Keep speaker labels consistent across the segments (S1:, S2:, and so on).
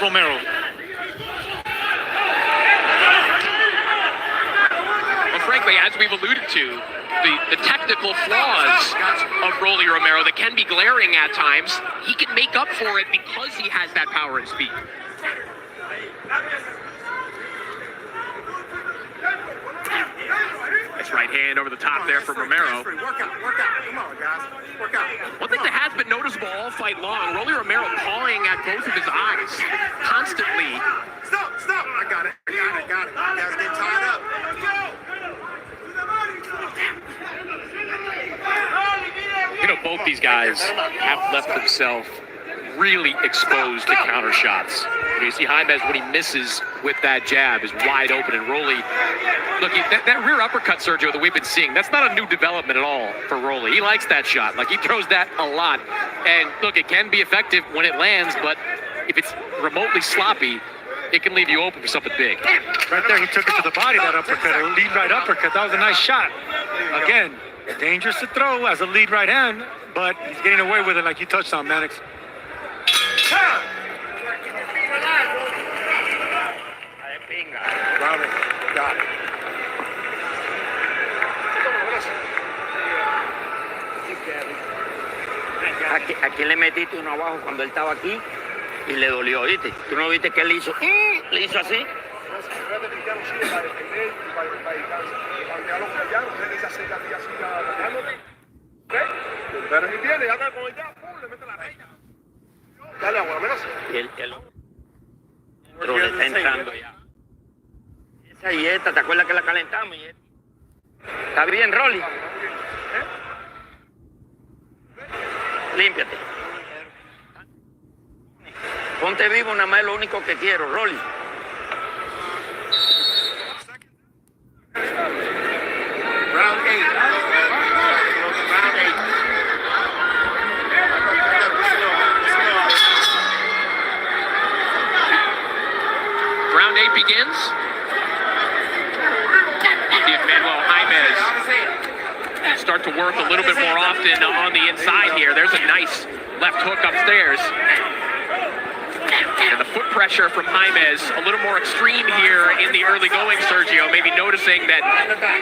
S1: Romero.
S2: Well, frankly, as we've alluded to, the technical flaws of Rolly Romero that can be glaring at times, he can make up for it because he has that power and speed. Nice right hand over the top there from Romero.
S3: Work out. Come on, guys. Work out.
S2: One thing that has been noticeable all fight long, Rolly Romero pawing at both of his eyes constantly.
S3: Stop. I got it. Guys getting tied up.
S2: You know, both these guys have left themselves really exposed to counter shots. You see Jaimes, when he misses with that jab, is wide open, and Rolly, look, that rear uppercut, Sergio, that we've been seeing, that's not a new development at all for Rolly. He likes that shot. Like, he throws that a lot. And look, it can be effective when it lands, but if it's remotely sloppy, it can leave you open for something big.
S1: Right there, he took it to the body, that uppercut, a lead right uppercut. That was a nice shot. Again, dangerous to throw as a lead right hand, but he's getting away with it like you touched on, Mannix.
S3: Got it.
S4: Aquí le metiste uno abajo cuando él estaba aquí y le dolió, ¿viste? ¿Tú no viste que él hizo? Le hizo así.
S3: Dale agua, menos.
S4: Y el otro le está entrando ya. Esa y esta, ¿te acuerdas que la calentamos? Y esta. ¿Está bien, Rolly? Límpiate. Ponte vivo, nada más es lo único que quiero, Rolly.
S3: Round 8.
S2: Round 8 begins. See if Manuel Jaimes start to work a little bit more often on the inside here. There's a nice left hook upstairs. And the foot pressure from Jaimes a little more extreme here in the early going, Sergio. Maybe noticing that,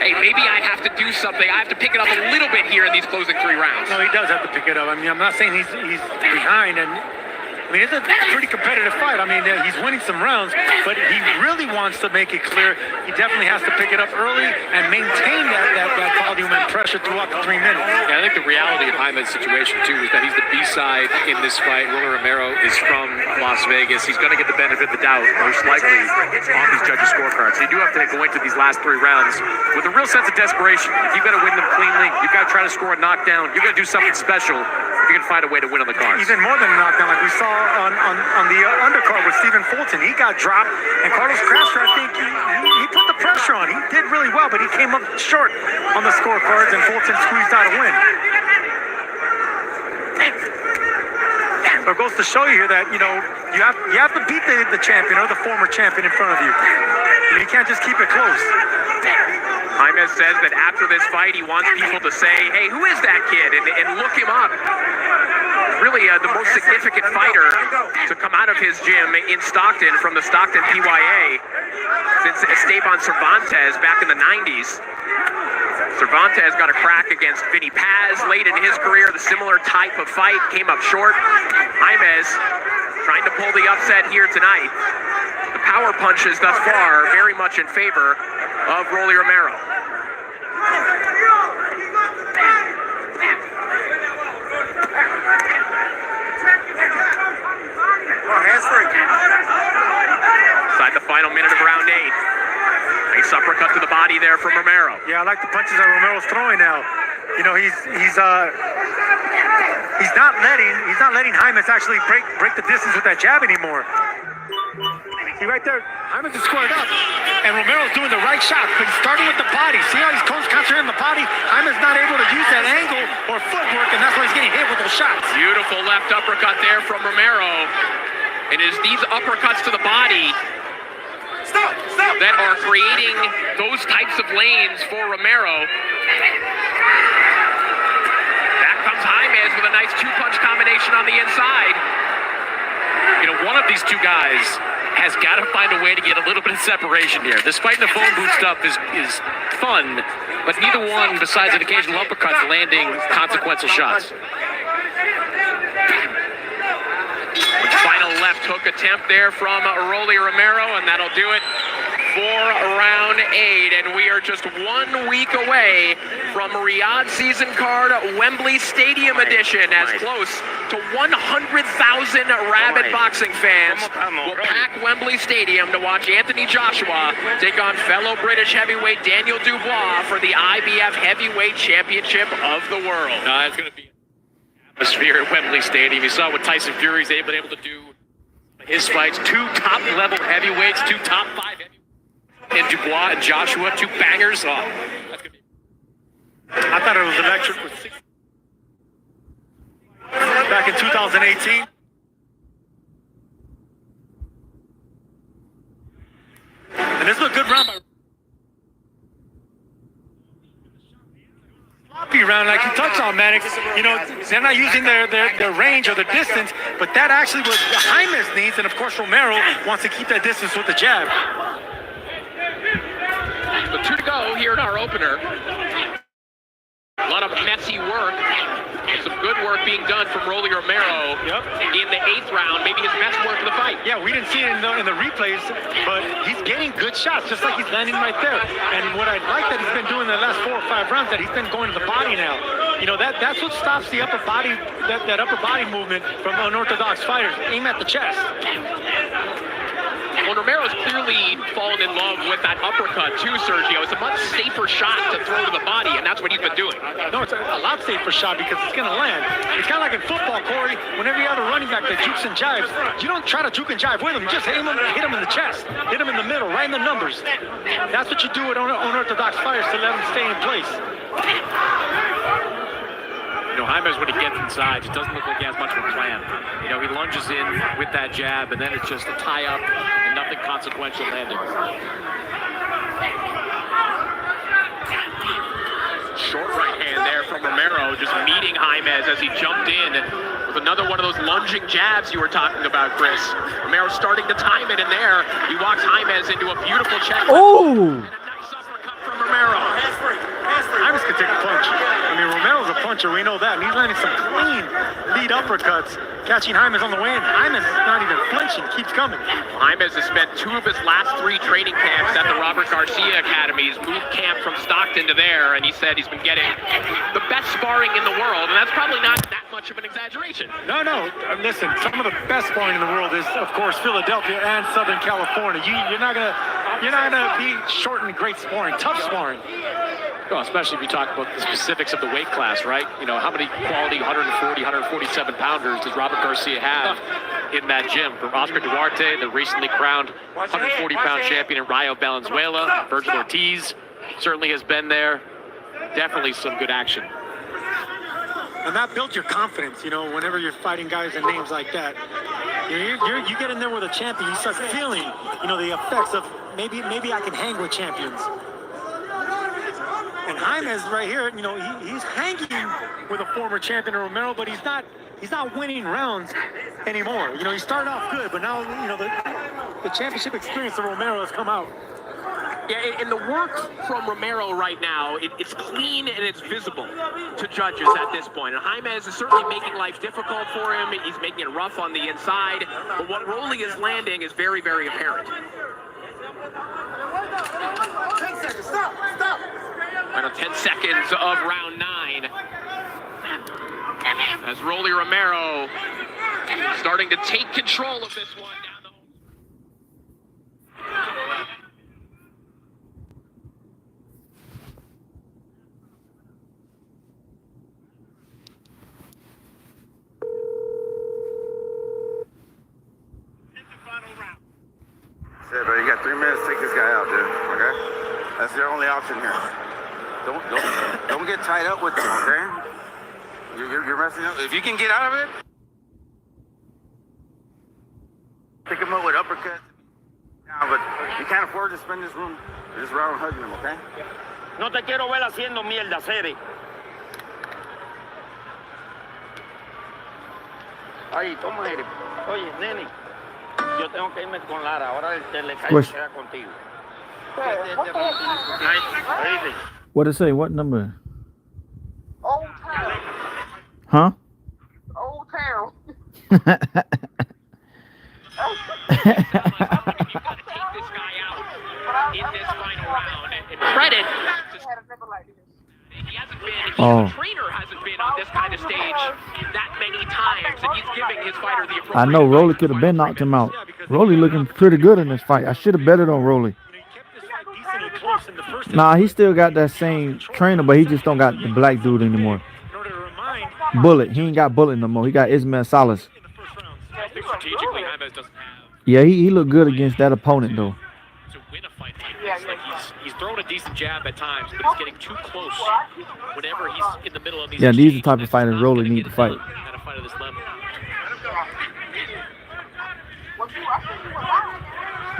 S2: hey, maybe I have to do something. I have to pick it up a little bit here in these closing 3 rounds.
S1: No, he does have to pick it up. I mean, I'm not saying he's behind, and I mean, it's a pretty competitive fight. I mean, he's winning some rounds, but he really wants to make it clear. He definitely has to pick it up early and maintain that volume and pressure throughout the 3 minutes.
S2: Yeah, I think the reality of Jaimes' situation, too, is that he's the B-side in this fight. Rolly Romero is from Las Vegas. He's going to get the benefit of the doubt, most likely, on these judges' scorecards. So you do have to go into these last 3 rounds with a real sense of desperation. If you've got to win them cleanly, you've got to try to score a knockdown, you've got to do something special if you can find a way to win on the cards.
S1: Even more than a knockdown, like we saw on the undercard with Stephen Fulton. He got dropped, and Carlos Castro, I think he put the pressure on. He did really well, but he came up short on the scorecards, and Fulton squeezed out a win. So it goes to show you here that, you know, you have to beat the champion or the former champion in front of you. You can't just keep it close.
S2: Jaimes says that after this fight, he wants people to say, hey, who is that kid? And look him up. Really the most significant fighter to come out of his gym in Stockton from the Stockton PYA since Esteban Cervantes back in the 90s. Cervantes got a crack against Vinny Paz late in his career. The similar type of fight came up short. Jaimes trying to pull the upset here tonight. The power punches thus far very much in favor of Rolly Romero. Inside the final minute of round 8. Nice uppercut to the body there from Romero.
S1: Yeah, I like the punches that Romero's throwing now. You know, he's not letting Jaimes actually break the distance with that jab anymore. See right there, Jaimes is squared up, and Romero's doing the right shot, but he's starting with the body. See how he's concentrating on the body? Jaimes not able to use that angle or footwork, and that's why he's getting hit with those shots.
S2: Beautiful left uppercut there from Romero. It is these uppercuts to the body that are creating those types of lanes for Romero. Back comes Jaimes with a nice 2-punch combination on the inside.
S5: one of these two guys has got to find a way to get a little bit of separation here. This fight in the phone booth stuff is fun, but neither one, besides an occasional uppercut, landing consequential shots.
S2: Final left hook attempt there from Romero, and that'll do it for round 8. And we are just 1 week away from Riyadh season card Wembley Stadium edition, as close to 100,000 rabid boxing fans will pack Wembley Stadium to watch Anthony Joshua take on fellow British heavyweight Daniel Dubois for the IBF Heavyweight Championship of the world.
S5: It's going to be atmosphere at Wembley Stadium. You saw what Tyson Fury's been able to do in his fights. 2 top-level heavyweights, 2 top 5 heavyweights. And Dubois and Joshua, 2 bangers. That's gonna be...
S1: I thought it was electric back in 2018. And this was a good round by sloppy round, like you touched on, Mannix. They're not using their range or their distance, but that actually was Jaimes needs, and of course Romero wants to keep that distance with the jab.
S2: So 2 to go here in our opener. A lot of messy work. Some good work being done from Rolly Romero in the 8th round. Maybe his best work of the fight.
S1: Yeah, we didn't see it in the replays, but he's getting good shots, just like he's landing right there. And what I like that he's been doing the last 4 or 5 rounds, that he's been going to the body now. That's what stops the upper body, that upper body movement from unorthodox fighters. Aim at the chest.
S2: Well, Romero's clearly fallen in love with that uppercut too, Sergio. It's a much safer shot to throw to the body, and that's what he's been doing.
S1: No, it's a lot safer shot because it's going to land. It's kind of like in football, Corey. Whenever you have a running back that jukes and jives, you don't try to juke and jive with him. Just hit him in the chest. Hit him in the middle, right in the numbers. That's what you do with unorthodox fighters to let them stay in place.
S5: Jaimes, when he gets inside, it doesn't look like he has much of a plan. He lunges in with that jab, and then it's just a tie-up and nothing consequential landing.
S2: Short right hand there from Romero, just meeting Jaimes as he jumped in with another one of those lunging jabs you were talking about, Chris. Romero starting to time it in there. He walks Jaimes into a beautiful check.
S1: Oh!
S2: And a nice uppercut from Romero.
S1: Jaimes can take a punch. Romero's a puncher, we know that. And he's landing some clean lead uppercuts, catching Jaimes on the way in. Jaimes is not even flinching, keeps coming.
S2: Jaimes has spent 2 of his last 3 training camps at the Robert Garcia Academy. He's moved camp from Stockton to there, and he said he's been getting the best sparring in the world, and that's probably not that much of an exaggeration.
S1: No. Listen, some of the best sparring in the world is, of course, Philadelphia and Southern California. You're not gonna be short in great sparring, tough sparring.
S5: Well, especially if you talk about the specifics of the weight class, right? How many quality 140, 147 pounders does Robert Garcia have in that gym? From Oscar Duarte, the recently crowned 140-pound champion in Rio Valenzuela, Virgil Ortiz certainly has been there. Definitely some good action.
S1: And that built your confidence, whenever you're fighting guys and names like that. You get in there with a champion, you start feeling, the effects of maybe I can hang with champions. And Jaimes right here, he's hanging with a former champion Romero, but he's not winning rounds anymore. He started off good, but now the championship experience of Romero has come out.
S2: Yeah, and the work from Romero right now, it's clean and it's visible to judges at this point. And Jaimes is certainly making life difficult for him. He's making it rough on the inside. But what Rolly is landing is very, very apparent. Final 10 seconds of round 9. As Rolly Romero starting to take control of this one down the home.
S3: Shit, bro, you got 3 minutes to take this guy out, dude. Okay? That's your only option here. Don't get tied up with him, okay? You're messing up. If you can get out of it, pick him up with uppercuts. Now, but you can't afford to spend this round hugging him, okay?
S4: No te quiero ver haciendo mierda, Seri. Ahí, toma, Eric. Oye, Neni, yo tengo que irme con Lara. Ahora el telecalle
S6: Pues-
S4: queda contigo.
S6: What it say? What number?
S7: Old Town.
S6: Huh?
S7: Old Town.
S2: Credit.
S7: Had a number like this.
S2: He hasn't been,
S6: Oh.
S2: the trainer hasn't been on this kind of stage that many times, and he's giving his fighter the appropriate
S6: I know Rolly
S2: advice.
S6: could have been knocked him out. Rolly looking pretty good in this fight. I should have betted on Rolly.
S1: You know, he kept this fight decently close in the first.
S6: Nah, he still got that same trainer, but he just don't got the black dude anymore.
S1: In order to remind
S6: Bullet. He ain't got Bullet no more. He got Ismail Salas.
S1: in the first round.
S5: I think strategically, Jaimes doesn't have
S6: Yeah, he looked good against that opponent though.
S5: to win a fight like this. Like he's throwing a decent jab at times, but he's getting too close whenever he's in the middle of these.
S6: Yeah, these are the
S5: exchanges.
S6: type of fighters
S5: Not
S6: Rolly
S5: gonna
S6: need
S5: get
S6: to fight.
S5: it done at a fight of this level.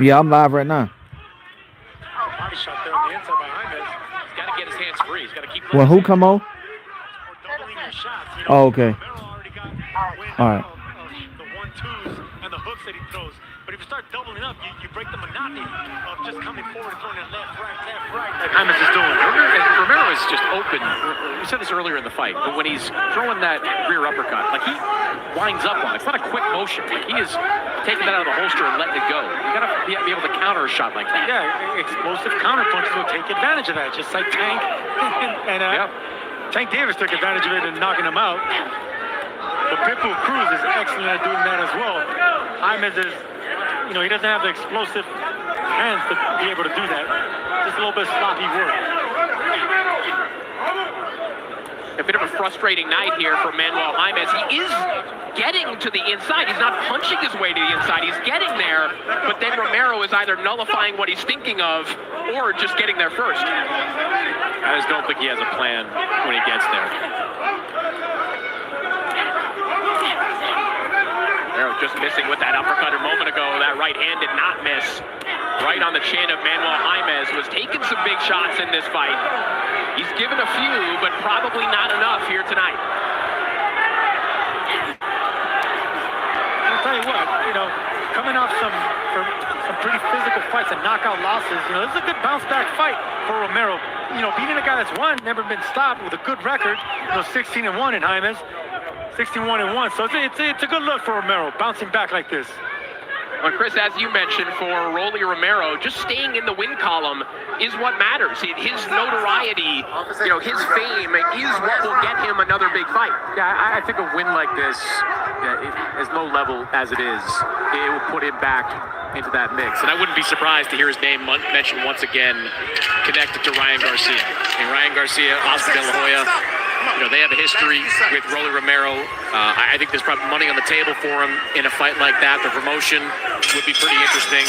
S6: Yeah, I'm live right now.
S1: Body shot there on the inside by Jaimes.
S5: He's got to get his hands free. He's got to keep.
S6: Well, who come on?
S1: Or doubling your shots. You
S6: Oh, okay.
S1: Romero already got wind
S6: All right.
S1: of the 1-2s and the hooks that he throws. But if you start doubling up, you break the monotony of just coming forward and throwing it left, right, like Jaimes is doing.
S5: Romero is just open. We said this earlier in the fight, but when he's throwing that rear uppercut, like he winds up on it. It's not a quick motion. Like he is taking that out of the holster and letting it go. You gotta be able to counter a shot like that.
S1: Yeah, explosive counter punches will take advantage of that, just like Tank and Tank Davis took advantage of it and knocking him out. But Pitbull Cruz is excellent at doing that as well. Jaimes is, you know, he doesn't have the explosive hands to be able to do that. Just a little bit sloppy work.
S2: A bit of a frustrating night here for Manuel Jaimes. He is getting to the inside. He's not punching his way to the inside. He's getting there, but then Romero is either nullifying what he's thinking of or just getting there first.
S5: I just don't think he has a plan when he gets there.
S2: Romero just missing with that uppercut a moment ago. That right hand did not miss. Right on the chin of Manuel Jaimes, was taking some big shots in this fight. He's given a few, but probably not enough here tonight.
S1: I'll tell you what, you know, coming off some pretty physical fights and knockout losses, you know, this is a good bounce back fight for Romero. You know, beating a guy that's never been stopped with a good record, you know, 16-1 in Jaimes, 16-1-1. So it's a good look for Romero, bouncing back like this.
S2: Well, Chris, as you mentioned, for Rolly Romero, just staying in the win column is what matters. His notoriety, you know, his fame is what will get him another big fight.
S5: Yeah, I think a win like this, as low level as it is, it will put him back into that mix. And I wouldn't be surprised to hear his name mentioned once again, connected to Ryan Garcia. And Ryan Garcia, Oscar De La Hoya, you know, they have a history with Rolly Romero. I think there's probably money on the table for him in a fight like that. The promotion would be pretty interesting.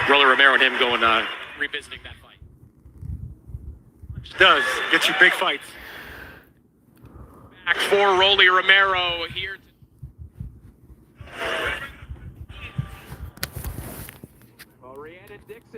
S5: Rolly Romero and him going, revisiting that fight.
S1: Does get you big fights.
S2: Back for Rolly Romero here. Dixon.